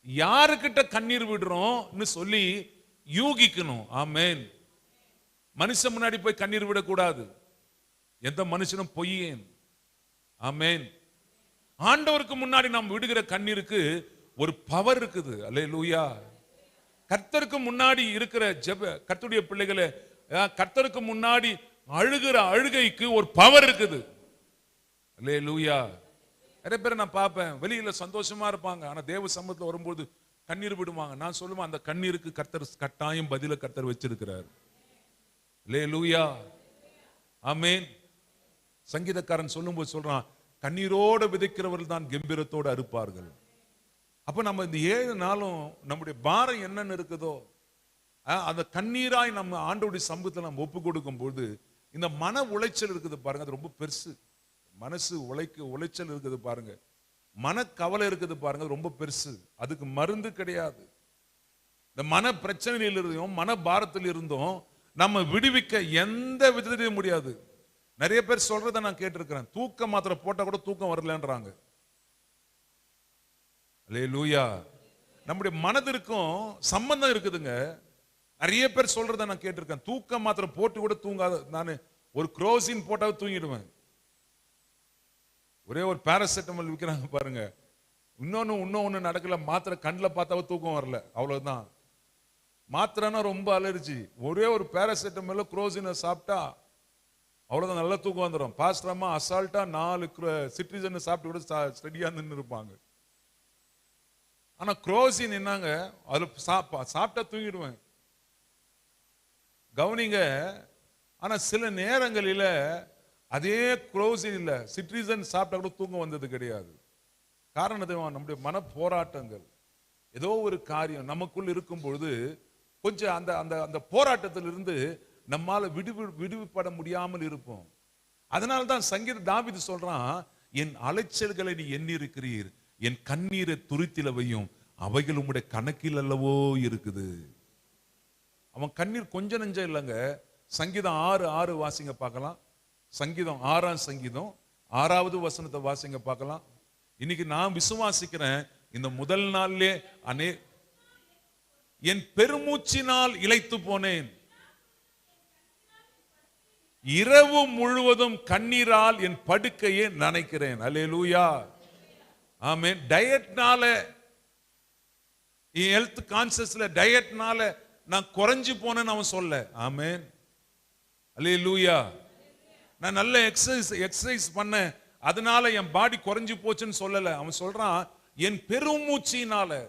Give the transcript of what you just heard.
யாருக்கிட்ட கண்ணீர் விடுறோம்னு சொல்லி யூகிக்கணும். ஆமென். மனுஷன் முன்னாடி போய் கண்ணீர் விடக்கூடாது. எந்த மனுஷனும் பொய்யேன். ஆமென். ஆண்டவருக்கு முன்னாடி நாம் விடுகிற கண்ணீருக்கு ஒரு பவர் இருக்குது. அல்லேலூயா. கர்த்தருக்கு முன்னாடி இருக்கிற கர்த்தருடைய பிள்ளைகளே, கர்த்தருக்கு முன்னாடி அழுகிற அழுகைக்கு ஒரு பவர் இருக்குது. அல்லேலூயா. நிறைய பேர் நான் பார்ப்பேன், வெளியில சந்தோஷமா இருப்பாங்க, ஆனா தேவ சமூகத்துல வரும்போது கண்ணீர் விடுவாங்க. நான் சொல்லுவேன், அந்த கண்ணீருக்கு கர்த்தர் கட்டாயம் பதில கர்த்தர் வச்சிருக்கிறார். அல்லேலூயா. ஆமென். சங்கீதக்காரன் சொல்லும்போது சொல்றான், கண்ணீரோடு விதைக்கிறவர்கள் தான் கம்பீரத்தோடு அறுப்பார்கள். அப்ப நம்ம இந்த 7 நாளும் நம்முடைய பாரம் என்னன்னு இருக்குதோ அந்த கண்ணீராய் நம்ம ஆண்டவருடைய சமூகத்தில் நம்ம ஒப்பு கொடுக்கும் போது இந்த மன உளைச்சல் இருக்குது பாருங்க, அது ரொம்ப பெருசு. மனசு உளைச்சல் இருக்குது பாருங்க, மனக்கவலை இருக்குது பாருங்க, ரொம்ப பெருசு. அதுக்கு மருந்து கிடையாது. இந்த மன பிரச்சனையில் இருந்தும் மன பாரத்தில் இருந்தும் நம்ம விடுவிக்க எந்த விதத்திலும் முடியாது. நிறைய பேர் சொல்றதை நான் கேட்டிருக்கிறேன், தூக்க மாத்திரை போட்டா கூட தூக்கம் வரலன்றாங்க. அல்லேலூயா. நம்முடைய மனதிற்கும் சம்பந்தம் இருக்குதுங்க. நிறைய பேர் சொல்றதை நான் கேட்டிருக்கேன், தூக்க மாத்திரை போட்டு கூட தூங்காத, நான் ஒரு குரோசின் போட்டாவது தூங்கிடுவேன். ஒரே ஒரு பாராசெட்டமால் விற்கிறாங்க பாருங்க, இன்னொன்னு நடக்கல, மாத்திரை கண்ணில் பார்த்தாவே தூக்கம் வரல, அவ்வளவுதான். மாத்திரைனா ரொம்ப அலர்ஜி. ஒரே ஒரு பாராசெட்டமால் குரோசினை சாப்பிட்டா அவ்வளவுதான், நல்லா தூக்கம் வந்துடும். பாஸ்டரமா அசால்ட்டா 4 சிட்ரிஜன் சாப்பிட்டு கூட ஸ்டடியா நின்று இருப்பாங்க. ஆனா குரோசின் என்னங்க, அதுல சாப்பிட்டா தூங்கிடுவேன். கவனிங்க. ஆனா சில நேரங்களில் அதே குரோசின் இல்ல சிட்ரிஜன் சாப்பிட்டா கூட தூக்கம் வந்தது கிடையாது. காரணம் நம்முடைய மன போராட்டங்கள். ஏதோ ஒரு காரியம் நமக்குள் இருக்கும் பொழுது கொஞ்சம் அந்த அந்த அந்த போராட்டத்திலிருந்து நம்மால விடுவிப்பட முடியாமல் இருப்போம். அதனால்தான் சங்கீத தாவீது சொல்றான், என் அலைச்சல்களை நீ எண்ணி இருக்கிறீர், என் கண்ணீரை துருத்திலவையும், அவைகள் உம்முடைய கணக்கில் அல்லவோ இருக்குது. அவன் கண்ணீர் கொஞ்சம் நெஞ்சம் இல்லைங்க. சங்கீதம் 6:6 வாசிங்க பார்க்கலாம். சங்கீதம் 6ஆம் சங்கீதம் 6வது வசனத்தை வாசிங்க பார்க்கலாம். இன்னைக்கு நான் விசுவாசிக்கிறேன், இந்த முதல் நாள்லே என் பெருமூச்சினால் இளைத்து போனேன், இரவு முழுவதும் கண்ணீரால் என் படுக்கையை நனைக்கிறேன். அல்லேலூயா. ஆமென். டயட்னால, ஹெல்த் கான்சியஸ்ல டயட்னால நான் குறைஞ்சு போனேன்னு அவன் சொல்ல. ஆமென். அல்லேலூயா. நான் நல்ல எக்ஸசைஸ் பண்ண, அதனால என் பாடி குறைஞ்சு போச்சுன்னு சொல்லல. அவன் சொல்றான், என் பெருமூச்சினால